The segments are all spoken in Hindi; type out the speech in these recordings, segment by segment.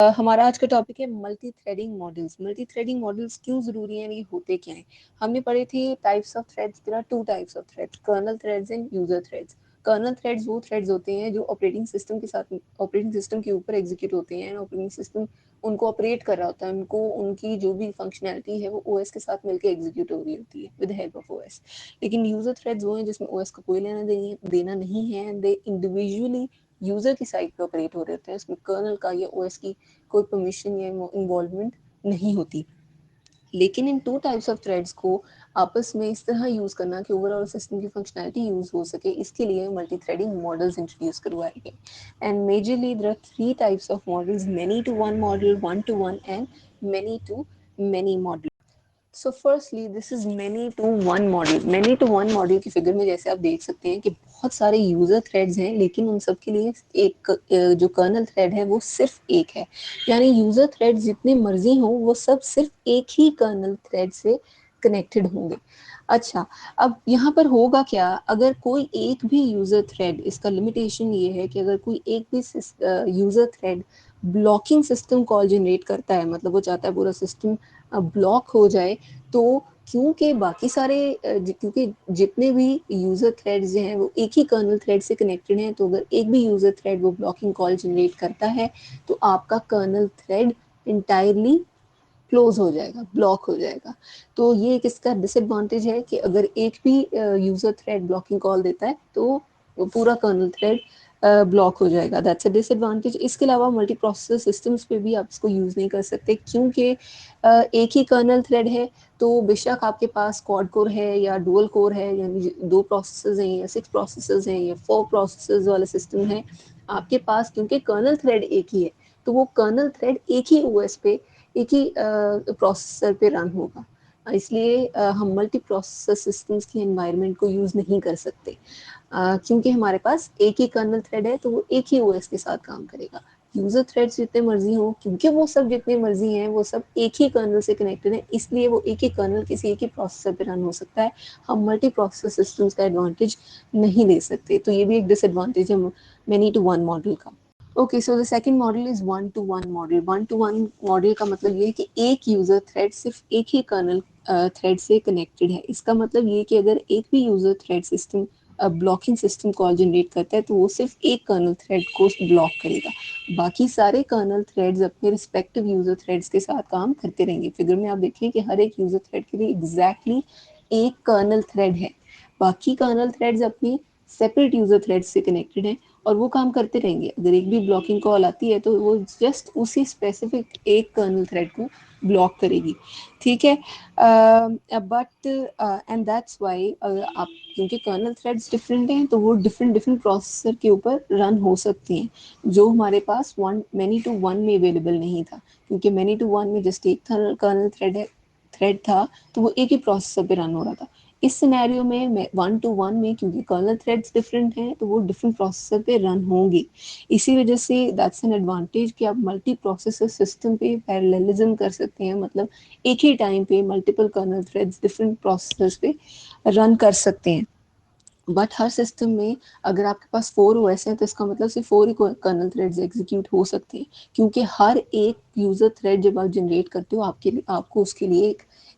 हमारा आज का टॉपिक है multi threading models. Multi threading models क्यों ज़रूरी हैं, ये होते क्या हैं। हमने पढ़े थे types of threads. There are two types of threads, kernel threads and user threads. Kernel threads वो थ्रेड्स होते हैं जो ऑपरेटिंग सिस्टम के साथ, ऑपरेटिंग सिस्टम के ऊपर एग्जीक्यूट होते हैं। ऑपरेटिंग सिस्टम उनको ऑपरेट कर रहा होता है, उनको उनकी जो भी फंक्शनैलिटी है वो ओएस के साथ मिलकर एग्जीक्यूट हो रही होती है विद हेल्प ऑफ ओएस। लेकिन यूजर थ्रेड्स वो हैं जिसमें ओएस का कोई लेना देना नहीं है। दे इंडिविजुअली यूजर की साइड पे ऑपरेट हो रहे होते हैं। इसमें कर्नल का या ओएस की कोई परमिशन या इन्वॉल्वमेंट नहीं होती। लेकिन इन टू टाइप्स ऑफ थ्रेड्स को आपस में इस तरह यूज़ करना कि ओवरऑल सिस्टम की फंक्शनैलिटी यूज़ हो सके, इसके लिए मल्टी थ्रेडिंग मॉडल्स इंट्रोड्यूस करवाए गए। And majorly there are three types of models, many to one model, one to one and many to many model. So firstly this is many to one model. Many to one model की फिगर में जैसे आप देख सकते हैं कि बहुत सारे यूजर थ्रेड्स हैं, लेकिन उन सब के लिए एक जो कर्नल थ्रेड है वो सिर्फ एक है। यानी यूजर थ्रेड जितने मर्जी हों वो सब सिर्फ एक ही कर्नल थ्रेड से कनेक्टेड होंगे। अच्छा, अब यहाँ पर होगा क्या अगर कोई एक भी यूजर थ्रेड, इसका लिमिटेशन ये है कि अगर कोई एक भी user thread blocking system call generate करता है, मतलब वो चाहता है पूरा सिस्टम ब्लॉक हो जाए, तो क्योंकि बाकी सारे क्योंकि जितने भी यूज़र थ्रेड्स हैं वो एक ही कर्नल थ्रेड से कनेक्टेड हैं, तो अगर एक भी यूज़र थ्रेड वो ब्लॉकिंग कॉल जनरेट करता है तो आपका कर्नल थ्रेड इंटायरली क्लोज हो जाएगा, ब्लॉक हो जाएगा। तो ये एक इसका डिसएडवांटेज है कि अगर एक भी यूज़र थ्रेड ब्लॉकिंग कॉल देता है तो पूरा कर्नल थ्रेड ब्लॉक हो जाएगा। That's a disadvantage. इसके अलावा मल्टी प्रोसेसर सिस्टम्स पे भी आप इसको यूज़ नहीं कर सकते, क्योंकि एक ही कर्नल थ्रेड है तो बेशक आपके पास क्वाड कोर है या डुअल कोर है, यानी दो प्रोसेसर्स हैं या सिक्स प्रोसेसर्स हैं या फोर प्रोसेसर्स वाला सिस्टम है आपके पास, क्योंकि कर्नल थ्रेड एक ही है तो वो कर्नल थ्रेड एक ही ओएस पे, एक ही प्रोसेसर पे रन होगा। इसलिए हम मल्टी प्रोसेसर सिस्टम्स की एनवायरनमेंट को यूज़ नहीं कर सकते, क्योंकि हमारे पास एक ही कर्नल थ्रेड है तो वो एक ही ओएस के साथ काम करेगा। यूज़र थ्रेड्स जितने मर्जी हों, क्योंकि वो सब जितने मर्जी हैं वो सब एक ही कर्नल से कनेक्टेड है, इसलिए वो एक ही कर्नल किसी एक ही प्रोसेसर पे रन हो सकता है। हम मल्टी प्रोसेसर सिस्टम्स का एडवांटेज नहीं ले सकते, तो ये भी एक डिसएडवांटेज है मैनी टू वन मॉडल का। Okay, so the second model is one to one model. One to one model का मतलब ये है कि एक यूजर थ्रेड सिर्फ एक ही कर्नल थ्रेड से कनेक्टेड है। इसका मतलब ये कि अगर एक भी user thread system blocking system call generate करता है तो वो सिर्फ एक कर्नल थ्रेड को ब्लॉक करेगा, बाकी सारे कर्नल थ्रेड्स अपने रिस्पेक्टिव यूजर थ्रेड्स के साथ काम करते रहेंगे। फिगर में आप देखिए कि हर एक यूजर थ्रेड के लिए एग्जैक्टली एक कर्नल थ्रेड है, बाकी कर्नल थ्रेड्स अपनी सेपरेट यूजर थ्रेड से कनेक्टेड हैं और वो काम करते रहेंगे। अगर एक भी ब्लॉकिंग कॉल आती है तो वो जस्ट उसी स्पेसिफिक एक कर्नल थ्रेड को ब्लॉक करेगी, ठीक है। बट एंड दैट्स वाई आप, क्योंकि कर्नल थ्रेड्स डिफरेंट हैं तो वो डिफरेंट डिफरेंट प्रोसेसर के ऊपर रन हो सकती हैं, जो हमारे पास वन मैनी टू वन में अवेलेबल नहीं था, क्योंकि मैनी टू वन में जस्ट एक कर्नल थ्रेड था तो वो एक ही प्रोसेसर पे रन हो रहा था। इस सिनेरियो में वन टू वन में क्योंकि कर्नल थ्रेड्स डिफरेंट हैं तो वो डिफरेंट प्रोसेसर पे रन होंगे। इसी वजह से दैट्स एन एडवांटेज कि आप मल्टी प्रोसेसर सिस्टम पे पैरेललिज्म कर सकते हैं, मतलब एक ही टाइम पे multiple kernel threads different processors पे रन कर सकते हैं। बट हर सिस्टम में अगर आपके पास फोर ओएस हैं तो इसका मतलब सिर्फ फोर ही कर्नल थ्रेड्स एग्जीक्यूट हो सकते हैं, क्योंकि हर एक यूजर थ्रेड जब आप जनरेट करते हो आपके लिए, आपको उसके लिए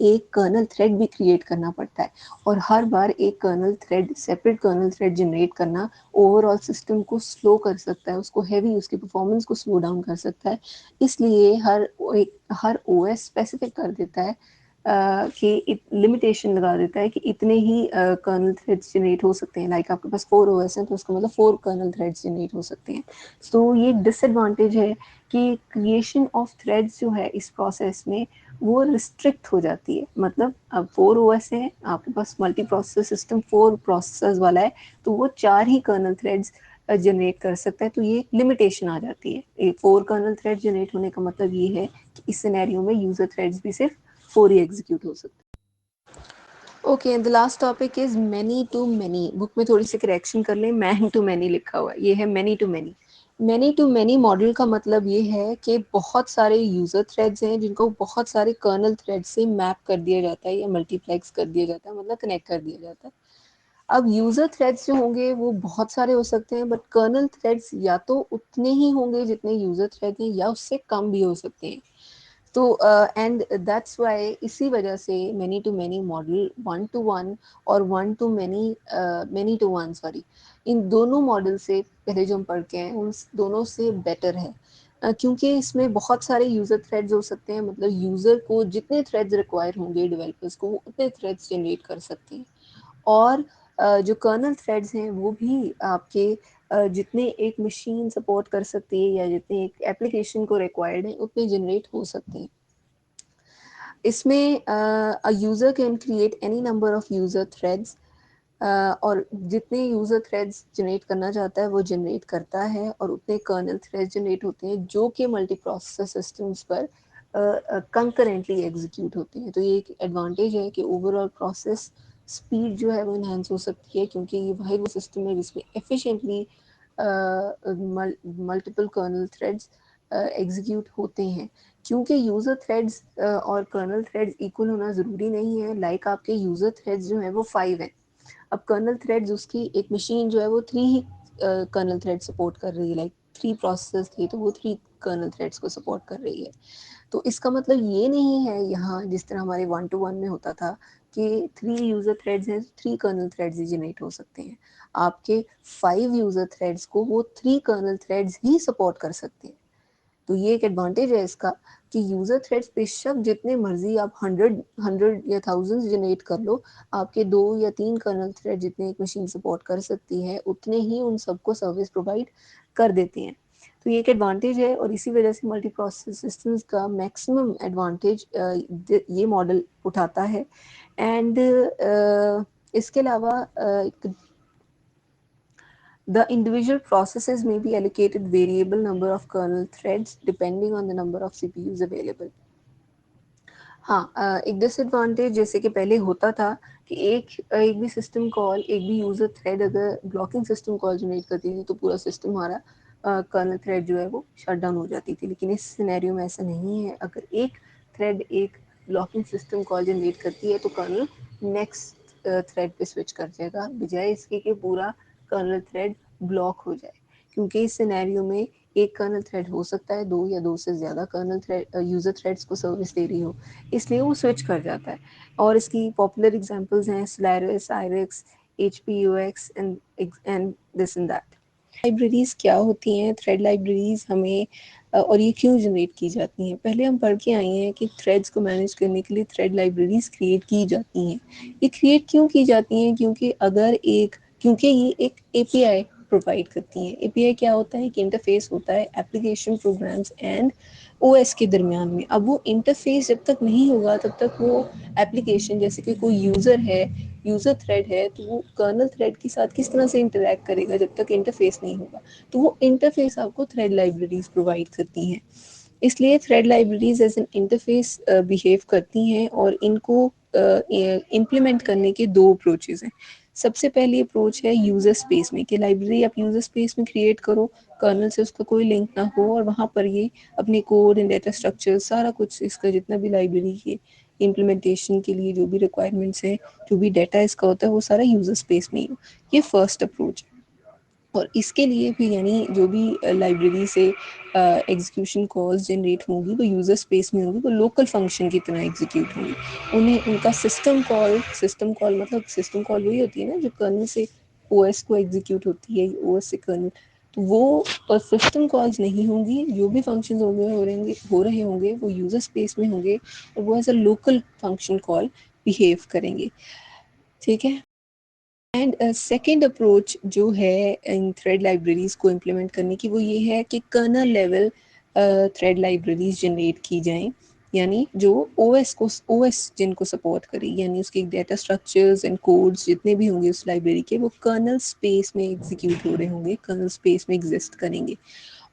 एक कर्नल थ्रेड भी क्रिएट करना पड़ता है, और हर बार एक kernel thread, separate kernel thread generate करना ओवरऑल सिस्टम को स्लो कर सकता है, उसको हैवी, उसकी परफॉर्मेंस को स्लो डाउन कर सकता है। इसलिए हर ओएस स्पेसिफिक कर देता है कि लिमिटेशन लगा देता है कि इतने ही कर्नल थ्रेड्स जनरेट हो सकते हैं। लाइक आपके पास फोर ओएस हैं तो उसका मतलब फोर कर्नल थ्रेड्स जनरेट हो सकते हैं। तो ये डिसएडवांटेज है कि क्रिएशन ऑफ थ्रेड्स जो है इस प्रोसेस में वो रिस्ट्रिक्ट हो जाती है। मतलब अब फोर ओएस है, आपके पास multi processor system four processors वाला है, तो वो चार ही कर्नल थ्रेड्स जनरेट कर सकता है, तो ये लिमिटेशन आ जाती है। फोर कर्नल थ्रेड जनरेट होने का मतलब ये है कि इस सिनेरियो में यूजर थ्रेड्स भी सिर्फ फोर ही एग्जीक्यूट हो सकते हैं। Okay, and the last topic is many to many. Book में थोड़ी सी करेक्शन कर लें, मैन टू मैनी लिखा हुआ है, ये है many to many. Many to many model का मतलब ये है कि बहुत सारे यूजर थ्रेड्स हैं जिनको बहुत सारे कर्नल थ्रेड से मैप कर दिया जाता है या मल्टीप्लेक्स कर दिया जाता है, मतलब कनेक्ट कर दिया जाता है। अब यूज़र थ्रेड्स जो होंगे वो बहुत सारे हो सकते हैं, बट कर्नल थ्रेड्स या तो उतने ही होंगे जितने यूज़र थ्रेड हैं या उससे कम भी हो सकते हैं। तो एंड दैट्स वाई इसी वजह से many to many model, one to one और one to many, many to one sorry, इन दोनों मॉडल से पहले जो हम पढ़ के हैं उन दोनों से बेटर है। क्योंकि इसमें बहुत सारे यूज़र थ्रेड्स हो सकते हैं, मतलब यूज़र को जितने थ्रेड्स रिक्वायर होंगे डेवलपर्स को वो उतने थ्रेड्स जनरेट कर सकते हैं। और जो कर्नल थ्रेड्स हैं वो भी आपके जितने एक मशीन सपोर्ट कर सकती है या जितने एक एप्लीकेशन को रिक्वायर्ड है उतने जनरेट हो सकते हैं। इसमें अ user can create any number of user threads, और जितने यूज़र थ्रेड्स जनरेट करना चाहता है वो जनरेट करता है, और उतने कर्नल थ्रेड्स जनरेट होते हैं जो कि मल्टी प्रोसेसर सिस्टम्स पर कंकरेंटली एग्जीक्यूट होते हैं। तो ये एक एडवांटेज है कि ओवरऑल प्रोसेस स्पीड जो है वो इन्हांस हो सकती है, क्योंकि ये वाहिद वो सिस्टम है जिसमें efficiently multiple kernel threads execute होते हैं। क्योंकि यूज़र थ्रेड्स और कर्नल थ्रेड्स इक्वल होना ज़रूरी नहीं है। लाइक आपके यूज़र थ्रेड्स जो हैं वो 5 हैं, अब कर्नल थ्रेड्स उसकी एक मशीन जो है वो 3 ही कर्नल थ्रेड सपोर्ट कर रही है, लाइक 3 प्रोसेस थी तो वो 3 कर्नल थ्रेड्स को सपोर्ट कर रही है। तो इसका मतलब ये नहीं है यहाँ जिस तरह हमारे वन टू वन में होता था कि 3 यूज़र थ्रेड्स हैं, 3 कर्नल थ्रेड्स ही जनरेट हो सकते हैं। आपके 5 यूज़र थ्रेड्स को वो 3 कर्नल थ्रेड्स ही सपोर्ट कर सकते हैं। तो ये एक एडवांटेज है इसका कि यूज़र थ्रेड्स बेशक जितने मर्जी आप 100 या थाउजेंड्स जनरेट कर लो, आपके 2 या 3 कर्नल थ्रेड जितने एक मशीन सपोर्ट कर सकती है उतने ही उन सबको सर्विस प्रोवाइड कर देते हैं। तो ये एक एडवांटेज है, और इसी वजह से मल्टी प्रोसेस सिस्टम्स का मैक्सिमम एडवांटेज ये मॉडल उठाता है। एंड इसके अलावा the individual processes may be allocated variable number of kernel threads depending on the number of CPUs available. हाँ, एक डिसएडवांटेज जैसे कि पहले होता था कि एक भी सिस्टम कॉल, एक भी यूज़र थ्रेड अगर ब्लॉकिंग सिस्टम कॉल जनरेट करती थी तो पूरा सिस्टम हमारा कर्नल थ्रेड जो है वो शट डाउन हो जाती थी। लेकिन इस सिनेरियो में ऐसा नहीं है। अगर एक थ्रेड एक ब्लॉकिंग सिस्टम कॉल जनरेट करती है तो कर्नल नेक्स्ट थ्रेड पे स्विच कर जाएगा, बजाय इसके कि पूरा कर्नल थ्रेड ब्लॉक हो जाए। क्योंकि इस सिनेरियो में एक कर्नल थ्रेड हो सकता है दो या दो से ज़्यादा कर्नल थ्रेड यूज़र थ्रेड्स को सर्विस दे रही हो, इसलिए वो स्विच कर जाता है। और इसकी पॉपुलर एग्जांपल्स हैं Solaris, IRIX, HPUX and this and that. Libraries क्या होती हैं? थ्रेड लाइब्रेरीज़ हमें और ये क्यों जनरेट की जाती हैं? पहले हम पढ़ के आए हैं कि थ्रेड्स को मैनेज करने के लिए थ्रेड लाइब्रेरीज़ क्रिएट की जाती हैं। ये क्रिएट क्यों की जाती हैं? क्योंकि ये एक एपीआई प्रोवाइड करती हैं। एपीआई क्या होता है? एक इंटरफेस होता है एप्लीकेशन, प्रोग्राम्स एंड ओएस के दरमियान में। अब वो इंटरफेस जब तक नहीं होगा तब तक वो एप्लीकेशन, जैसे कि कोई यूज़र है, यूज़र थ्रेड है, तो वो कर्नल थ्रेड के साथ किस तरह से इंटरेक्ट करेगा जब तक इंटरफेस नहीं होगा। तो वो इंटरफेस आपको थ्रेड लाइब्रेरीज प्रोवाइड करती हैं। इसलिए thread libraries as an interface behave करती हैं, और इनको इम्प्लीमेंट करने के दो अप्रोचेज हैं। सबसे पहली अप्रोच है यूज़र स्पेस में, कि लाइब्रेरी आप यूज़र स्पेस में क्रिएट करो, कर्नल से उसका कोई लिंक ना हो, और वहाँ पर ये अपने कोड एंड डेटा स्ट्रक्चर सारा कुछ इसका जितना भी लाइब्रेरी के इम्प्लीमेंटेशन के लिए जो भी रिक्वायरमेंट्स हैं, जो भी डाटा इसका होता है वो सारा यूज़र स्पेस में ही हो। ये फर्स्ट अप्रोच है। और इसके लिए भी यानी जो भी लाइब्रेरी से एग्जीक्यूशन कॉल्स जनरेट होंगी वो यूज़र स्पेस में होंगी, वो लोकल फंक्शन की तरह एग्जीक्यूट होंगी। उन्हें उनका सिस्टम कॉल मतलब सिस्टम कॉल वही होती है ना जो कर्नल से ओएस को एग्जीक्यूट होती है, ओएस से कर्नल। तो वो सिस्टम कॉल्स नहीं होंगी। जो भी फंक्शन हो रहे होंगे वो यूज़र स्पेस में होंगे, और वो as a local function call behave करेंगे। ठीक है। एंड सेकेंड अप्रोच जो है इन थ्रेड लाइब्रेरीज को इम्प्लीमेंट करने की, वो ये है कि kernel level thread libraries generate की जाएं, यानी जो ओएस जिनको सपोर्ट करे, यानी उसके डेटा स्ट्रक्चर्स एंड कोड्स जितने भी होंगे उस लाइब्रेरी के, वो कर्नल स्पेस में एग्जीक्यूट हो रहे होंगे, कर्नल स्पेस में एग्जिस्ट करेंगे।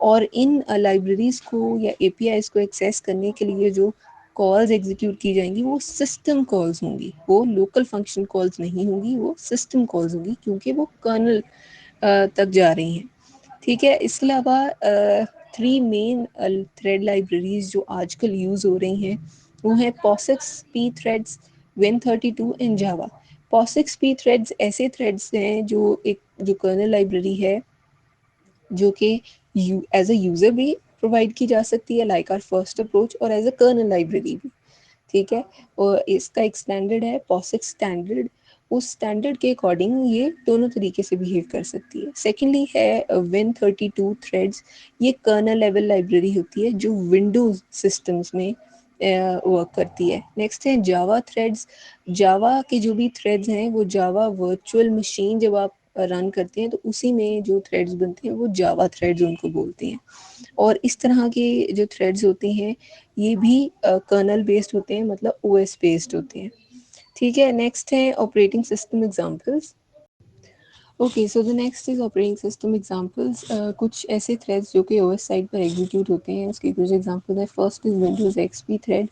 और इन लाइब्रेरीज को या एपीआईज को एक्सेस करने के लिए जो कॉल्स एग्जीक्यूट की जाएंगी वो सिस्टम कॉल्स होंगी, वो लोकल फंक्शन कॉल्स नहीं होंगी, वो सिस्टम कॉल्स होंगी, क्योंकि वो कर्नल तक जा रही हैं। ठीक है। इसके अलावा 3 मेन थ्रेड लाइब्रेरीज जो आजकल यूज़ हो रही हैं वो हैं POSIX, pthreads, Win32 and Java. POSIX P threads ऐसे थ्रेड्स हैं जो कर्नल लाइब्रेरी है, जो कि एज अ यूज़र भी प्रोवाइड की जा सकती है, लाइक आर फर्स्ट अप्रोच, और एज अ कर्नल लाइब्रेरी भी। ठीक है, और इसका एक स्टैंडर्ड है POSIX स्टैंडर्ड। उस स्टैंडर्ड के अकॉर्डिंग ये दोनों तरीके से बिहेव कर सकती है। सेकेंडली है Win32 थ्रेड्स। ये कर्नल लेवल लाइब्रेरी होती है जो विंडोज सिस्टम्स में वर्क करती है। नेक्स्ट है जावा थ्रेड्स। जावा के जो भी थ्रेड्स हैं वो जावा वर्चुअल मशीन जब आप रन करते हैं तो उसी में जो थ्रेड्स बनते हैं वो जावा थ्रेड्स उनको बोलते हैं। और इस तरह के जो थ्रेड्स होते हैं ये भी कर्नल बेस्ड होते हैं, मतलब ओएस बेस्ड होते हैं। ठीक है, नेक्स्ट है operating system examples. Okay, so the next is operating system examples. कुछ ऐसे थ्रेड्स जो कि ओएस साइड पर एग्जीक्यूट होते हैं, उसके कुछ एग्जांपल्स है। First is Windows XP thread.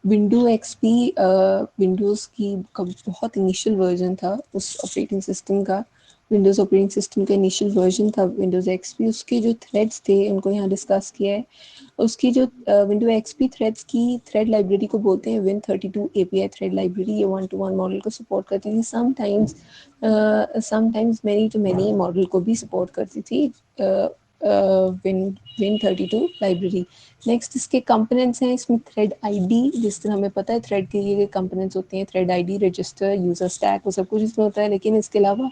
Window XP Windows की का बहुत इनिशियल वर्जन था उस ऑपरेटिंग सिस्टम का। विंडोज़ ऑपरेटिंग सिस्टम का इनिशियल वर्जन था विंडोज़ एक्सपी। उसके जो थ्रेड्स थे उनको यहाँ डिस्कस किया है। उसकी जो विंडो एक्सपी थ्रेड्स की थ्रेड लाइब्रेरी को बोलते हैं Win32 API थ्रेड लाइब्रेरी। ये 1-to-1 मॉडल को सपोर्ट करती थी। Sometimes many to many model को भी सपोर्ट करती थी Win32 लाइब्रेरी। नेक्स्ट इसके कंपोनेंट्स हैं। इसमें थ्रेड आईडी, जिस तरह हमें पता है थ्रेड के लिए कंपोनेंट्स होते हैं, thread ID, register, user stack, वो सब कुछ इसमें होता है। लेकिन इसके अलावा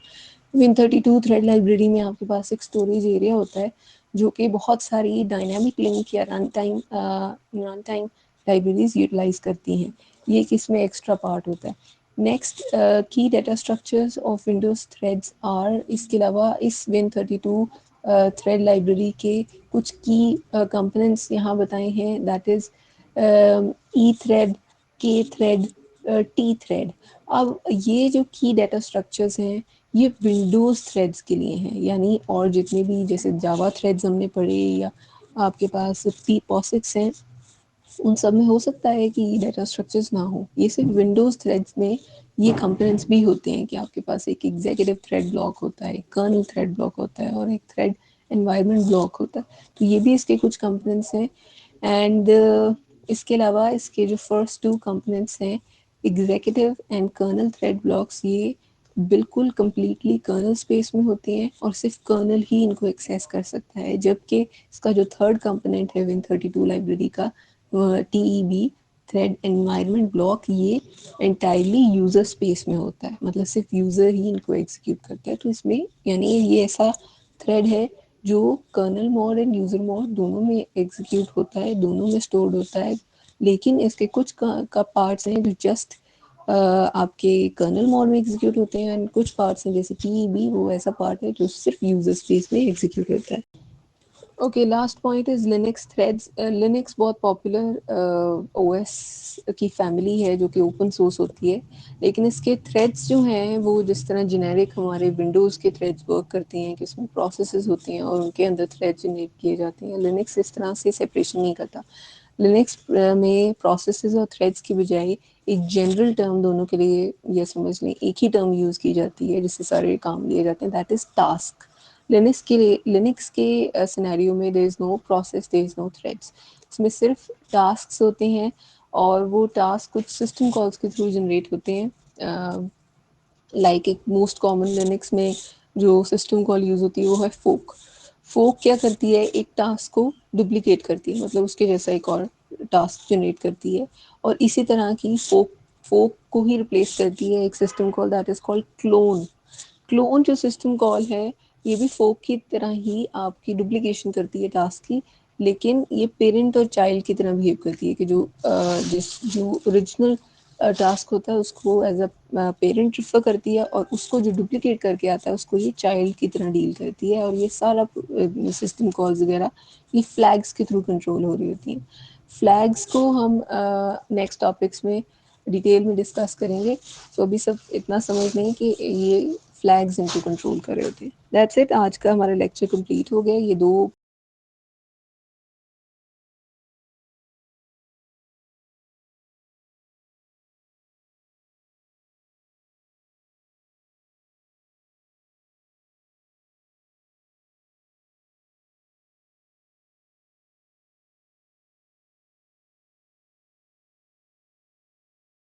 Win32 थ्रेड लाइब्रेरी में आपके पास एक स्टोरेज एरिया होता है जो कि बहुत सारी डायनामिक लिंक या रन टाइम लाइब्रेरीज यूटिलाइज करती हैं। ये एक इसमें एक्स्ट्रा पार्ट होता है। Next, key data structures of Windows threads are. इसके अलावा इस Win32 थ्रेड लाइब्रेरी के कुछ की कंपोनेंट्स यहाँ बताए हैं, दैट इज ई थ्रेड, के थ्रेड, टी थ्रेड। अब ये जो की डाटा स्ट्रक्चर्स हैं ये विंडोज़ थ्रेड्स के लिए हैं, यानी और जितने भी जैसे जावा थ्रेड्स हमने पढ़े या आपके पास पी पॉसिक्स हैं, उन सब में हो सकता है कि डाटा स्ट्रक्चर्स ना हो। ये सिर्फ विंडोज़ थ्रेड्स में ये कंपोनेंट्स भी होते हैं कि आपके पास एक एग्जीक्यूटिव थ्रेड ब्लॉक होता है, एक कर्नल थ्रेड ब्लॉक होता है और एक थ्रेड एनवायरनमेंट ब्लॉक होता है। तो ये भी इसके कुछ कंपोनेंट्स हैं। एंड इसके अलावा इसके जो फर्स्ट टू कंपोनेंट्स हैं, executive and kernel thread blocks, ये बिल्कुल कम्प्लीटली कर्नल स्पेस में होती हैं और सिर्फ कर्नल ही इनको एक्सेस कर सकता है। जबकि इसका जो थर्ड कंपोनेंट है Win32 लाइब्रेरी का, TEB, थ्रेड एनवायरनमेंट ब्लॉक, ये एंटायरली यूज़र स्पेस में होता है, मतलब सिर्फ यूज़र ही इनको एग्जीक्यूट करता है। तो इसमें यानी ये ऐसा थ्रेड है जो kernel mode end user mode दोनों में एग्जीक्यूट होता है, दोनों में स्टोर्ड होता है। लेकिन इसके कुछ का पार्ट्स हैं जो जस्ट आपके कर्नल मोड में एग्जीक्यूट होते हैं, एंड कुछ पार्ट्स हैं जैसे PEB, वो ऐसा पार्ट है जो सिर्फ यूज़र स्पेस में एग्जीक्यूट होता है। Okay, last point is Linux threads. Linux बहुत पॉपुलर ओएस की फैमिली है जो कि ओपन सोर्स होती है, लेकिन इसके थ्रेड्स जो हैं वो जिस तरह जेनेरिक हमारे विंडोज़ के थ्रेड्स वर्क करते हैं कि उसमें प्रोसेसेस होती हैं और उनके अंदर थ्रेड जनरेट किए जाते हैं, लिनक्स इस तरह से सेपरेशन नहीं करता। लिनक्स में प्रोसेसेस और थ्रेड्स की बजाय एक जनरल टर्म दोनों के लिए, यह समझ लें एक ही टर्म यूज़ की जाती है जिससे सारे काम लिए जाते हैं, दैट इज़ टास्क। लिनक्स के सिनेरियो में there is no process, there is no threads. इसमें सिर्फ टास्क होते हैं और वो टास्क कुछ सिस्टम कॉल्स के थ्रू जनरेट होते हैं। लाइक एक मोस्ट कॉमन लिनक्स में जो सिस्टम कॉल यूज़ होती है वो है फोक। फोक क्या करती है, एक टास्क को डुप्लीकेट करती है, मतलब उसके जैसा एक और टास्क जनरेट करती है। और इसी तरह की फोक फोक को ही रिप्लेस करती है एक system call that is called clone. Clone जो सिस्टम कॉल है ये भी फोक की तरह ही आपकी डुप्लीकेशन करती है टास्क की, लेकिन ये पेरेंट और चाइल्ड की तरह बिहेव करती है कि जो ओरिजिनल टास्क होता है उसको एज अ पेरेंट रिफर करती है और उसको जो डुप्लीकेट करके आता है उसको ये चाइल्ड की तरह डील करती है। और ये सारा सिस्टम कॉल्स वगैरह ये फ्लैग्स के थ्रू कंट्रोल हो रही होती हैं। फ्लैग्स को हम नेक्स्ट टॉपिक्स में डिटेल में डिस्कस करेंगे। तो अभी सब इतना समझ लें कि ये फ्लैग्स इनको कंट्रोल कर रहे होते हैं। दैट्स इट, आज का हमारा लेक्चर कंप्लीट हो गया। ये दो